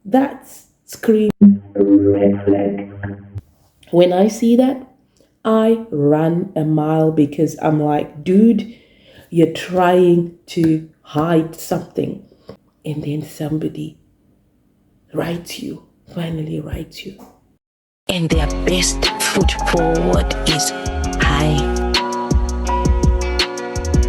That's scream red flag. When I see that, I run a mile because I'm like, dude, you're trying to hide something. And then somebody writes you, finally writes you. And their best foot forward is hi.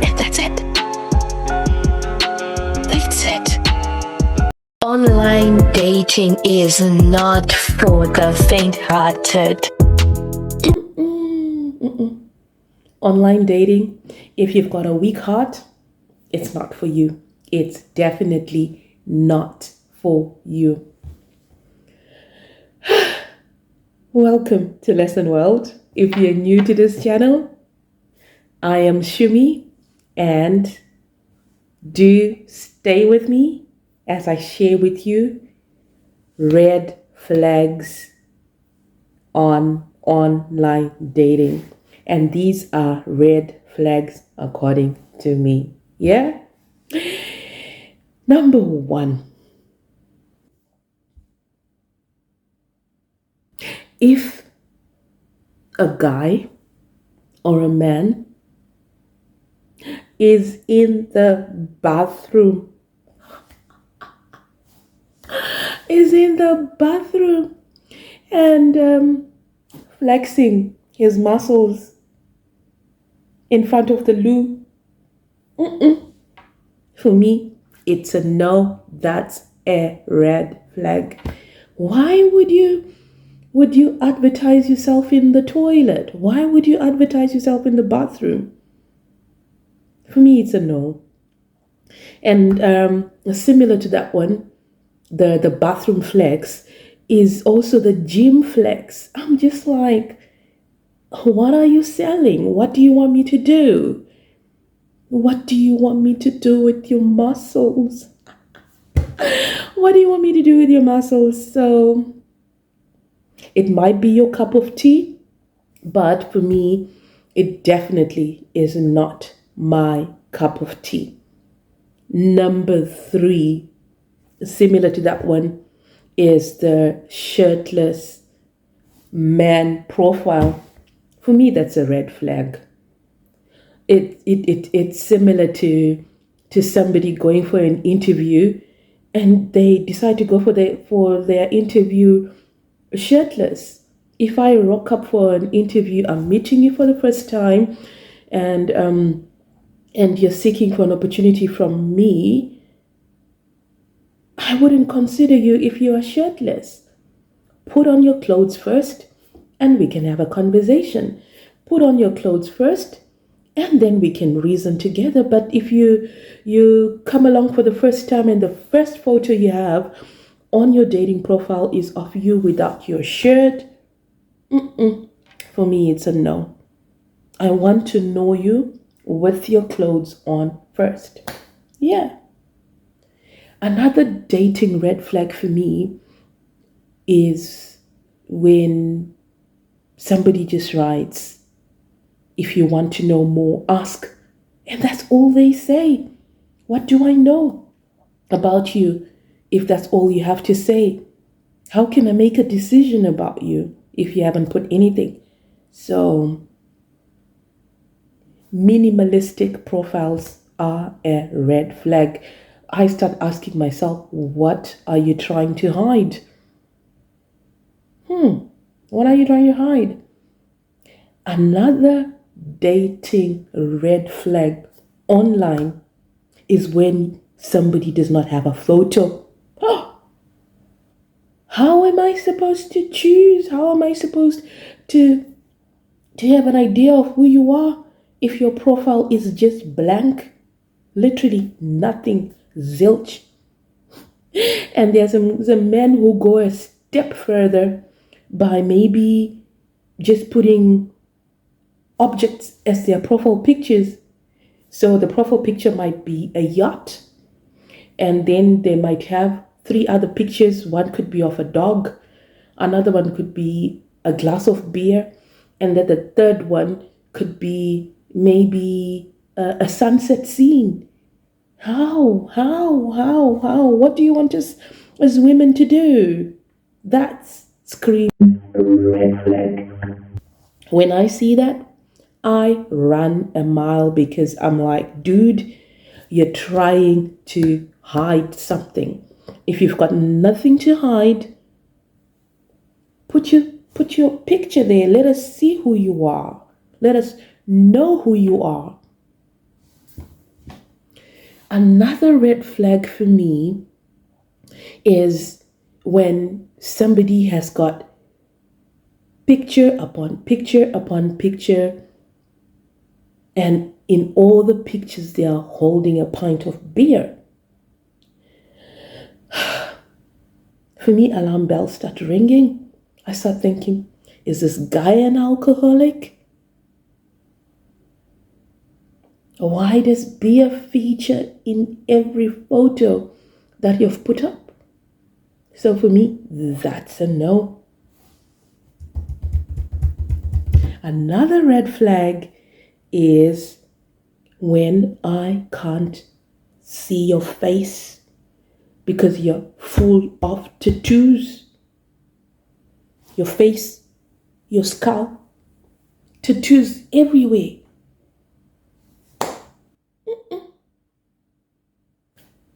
And that's it. That's it. Online dating is not for the faint-hearted. Online dating, if you've got a weak heart, it's not for you. It's definitely not for you. Welcome to Lesson World. If you're new to this channel, I am Shumi, and do stay with me as I share with you red flags on online dating. And these are red flags according to me. Yeah? Number one, if a guy or a man is in the bathroom, and flexing his muscles in front of the loo, for me, it's a no. That's a red flag. Why would you advertise yourself in the toilet? Why would you advertise yourself in the bathroom? For me, it's a no. And similar to that one, the bathroom flex is also the gym flex. I'm just like, what are you selling? What do you want me to do? What do you want me to do with your muscles? What do you want me to do with your muscles? So it might be your cup of tea, but for me, it definitely is not my cup of tea. Number three, similar to that one, is the shirtless man profile. For me, that's a red flag. It's similar to somebody going for an interview, and they decide to go for their interview shirtless. If I rock up for an interview, I'm meeting you for the first time, and you're seeking for an opportunity from me, I wouldn't consider you if you are shirtless. Put on your clothes first, and we can have a conversation. Put on your clothes first, and then we can reason together. But if you come along for the first time and the first photo you have on your dating profile is of you without your shirt, for me, it's a no. I want to know you with your clothes on first. Yeah. Another dating red flag for me is when somebody just writes, if you want to know more, ask. And that's all they say. What do I know about you if that's all you have to say? How can I make a decision about you if you haven't put anything? So, minimalistic profiles are a red flag. I start asking myself, what are you trying to hide? What are you trying to hide? Another dating red flag online is when somebody does not have a photo. How am I supposed to choose? How am I supposed to have an idea of who you are if your profile is just blank? Literally nothing, zilch. And there's some men who go a step further by maybe just putting objects as their profile pictures. So the profile picture might be a yacht, and then they might have three other pictures. One could be of a dog, another one could be a glass of beer, and then the third one could be maybe a sunset scene. How? What do you want us? as women to do. That's scream red flag. When I see that, I run a mile because I'm like, dude, you're trying to hide something. If you've got nothing to hide, put your picture there. Let us see who you are. Let us know who you are. Another red flag for me is when somebody has got picture upon picture upon picture, and in all the pictures they are holding a pint of beer. For me, alarm bells start ringing. I start thinking, is this guy an alcoholic? Why does beer feature in every photo that you've put up? So for me, that's a no. Another red flag is when I can't see your face because you're full of tattoos. Your face, your skull, tattoos everywhere.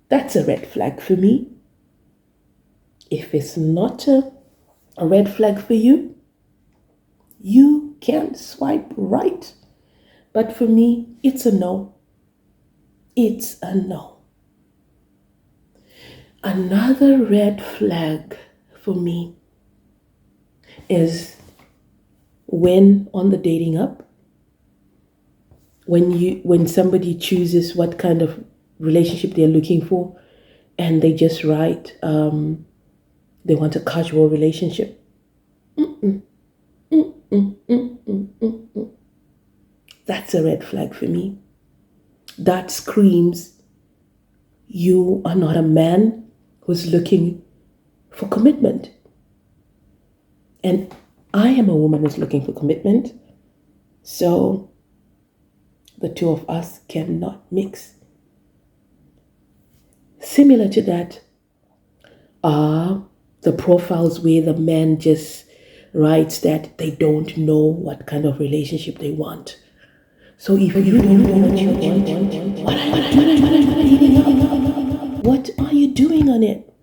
That's a red flag for me. If it's not a red flag for you, you can swipe right. But for me, it's a no. It's a no. Another red flag for me is when on the dating app, when somebody chooses what kind of relationship they're looking for, and they just write they want a casual relationship. That's a red flag for me. That screams you are not a man who's looking for commitment. And I am a woman who's looking for commitment. So the two of us cannot mix. Similar to that are the profiles where the man just writes that they don't know what kind of relationship they want. So if you don't know what you want, what are you doing? What are you doing on it?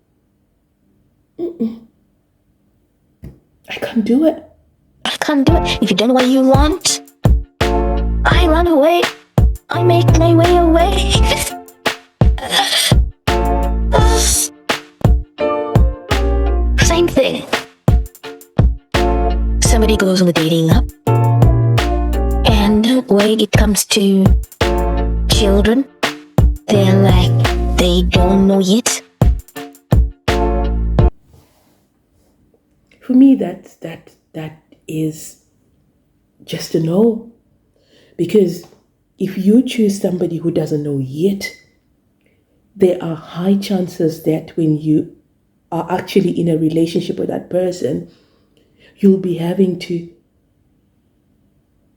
I can't do it. I can't do it. If you don't know what you want, I run away. I make my way away. Same thing. Somebody goes on the dating app, and when it comes to children, they're like, they don't know yet. For me, that is just a no. Because if you choose somebody who doesn't know yet, there are high chances that when you are actually in a relationship with that person, you'll be having to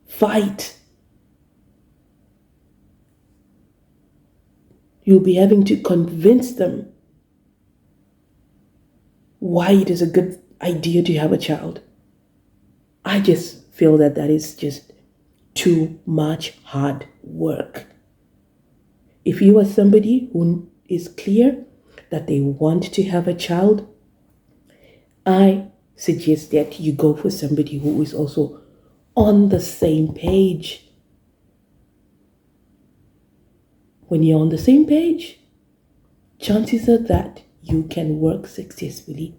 fight. You'll be having to convince them why it is a good idea to have a child. I just feel that is just too much hard work. If you are somebody who is clear that they want to have a child, I suggest that you go for somebody who is also on the same page. When you're on the same page, chances are that you can work successfully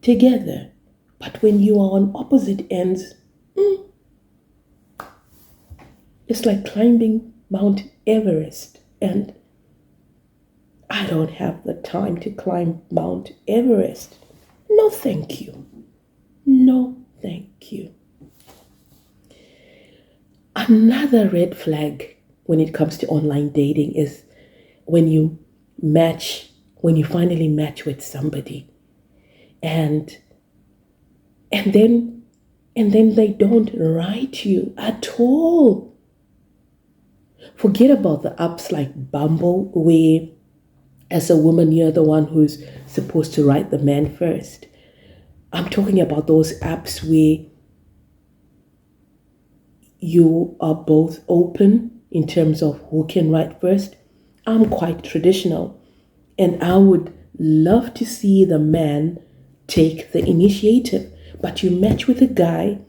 together. But when you are on opposite ends, it's like climbing Mount Everest, and I don't have the time to climb Mount Everest. No, thank you. No, thank you. Another red flag when it comes to online dating is when you finally match with somebody, and then they don't write you at all. Forget about the apps like Bumble, where As a woman, you're the one who's supposed to write the man first. I'm talking about those apps where you are both open in terms of who can write first. I'm quite traditional, and I would love to see the man take the initiative. But you match with a guy,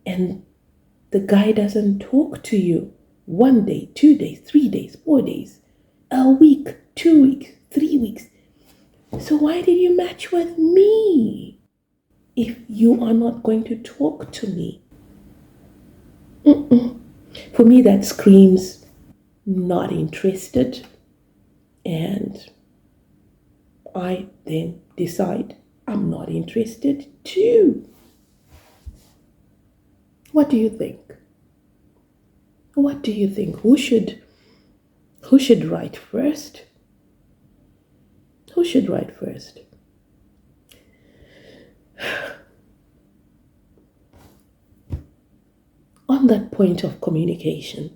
and the guy doesn't talk to you 1 day, 2 days, 3 days, 4 days, a week, 2 weeks, 3 weeks. So why did you match with me if you are not going to talk to me? For me, that screams not interested. And I then decide I'm not interested too. What do you think? What do you think? Who should write first? Who should write first? On that point of communication,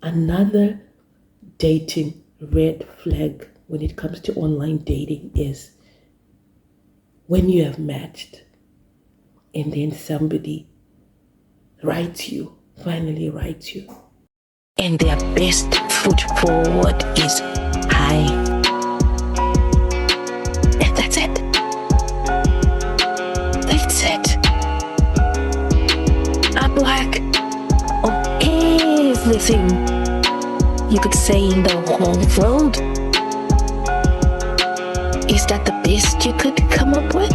another dating red flag when it comes to online dating is when you have matched and then somebody finally writes you. And their best foot forward is hi. And that's it. That's it. I'm like, of everything you could say in the whole world, is that the best you could come up with?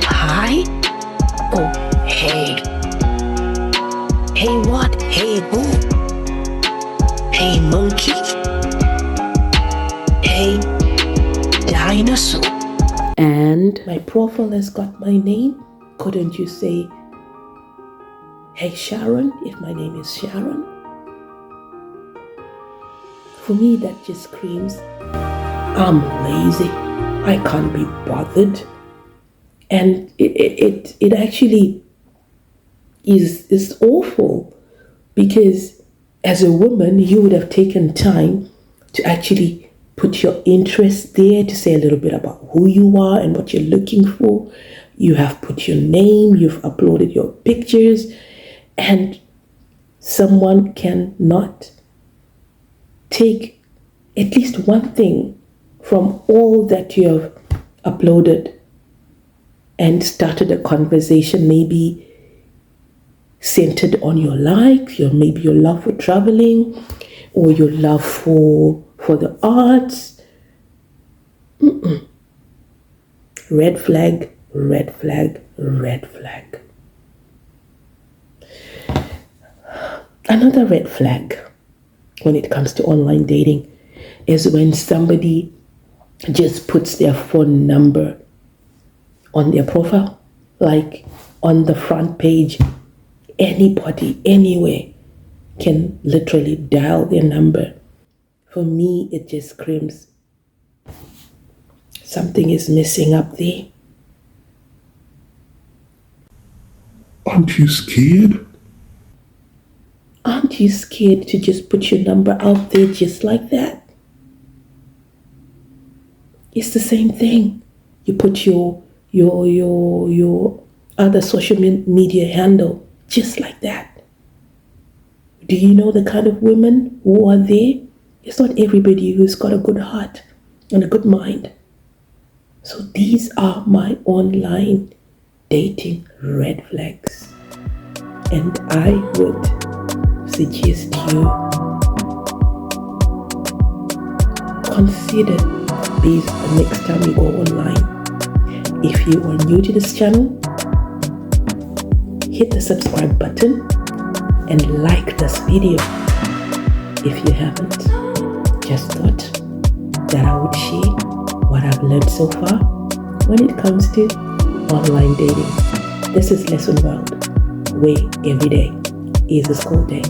Hi? Oh, hey. Hey what? Hey who? Hey monkey? Hey dinosaur? And my profile has got my name. Couldn't you say, hey Sharon, if my name is Sharon? For me, that just screams, I'm lazy. I can't be bothered. And it actually is awful, because as a woman, you would have taken time to actually put your interest there, to say a little bit about who you are and what you're looking for. You have put your name, you've uploaded your pictures, and someone cannot take at least one thing from all that you have uploaded and started a conversation, maybe centered on your likes, maybe your love for traveling, or your love for the arts. Red flag, red flag, red flag. Another red flag when it comes to online dating is when somebody just puts their phone number on their profile, like on the front page. Anybody, anywhere can literally dial their number. For me, it just screams something is missing up there. Aren't you scared? Aren't you scared to just put your number out there just like that? It's the same thing. You put your other social media handle just like that. Do you know the kind of women who are there? It's not everybody who's got a good heart and a good mind. So these are my online dating red flags. And I would suggest you consider these the next time you go online. If you are new to this channel, hit the subscribe button and like this video. If you haven't, just thought that I would share what I've learned so far when it comes to online dating. This is Lesson World, where every day is a school day.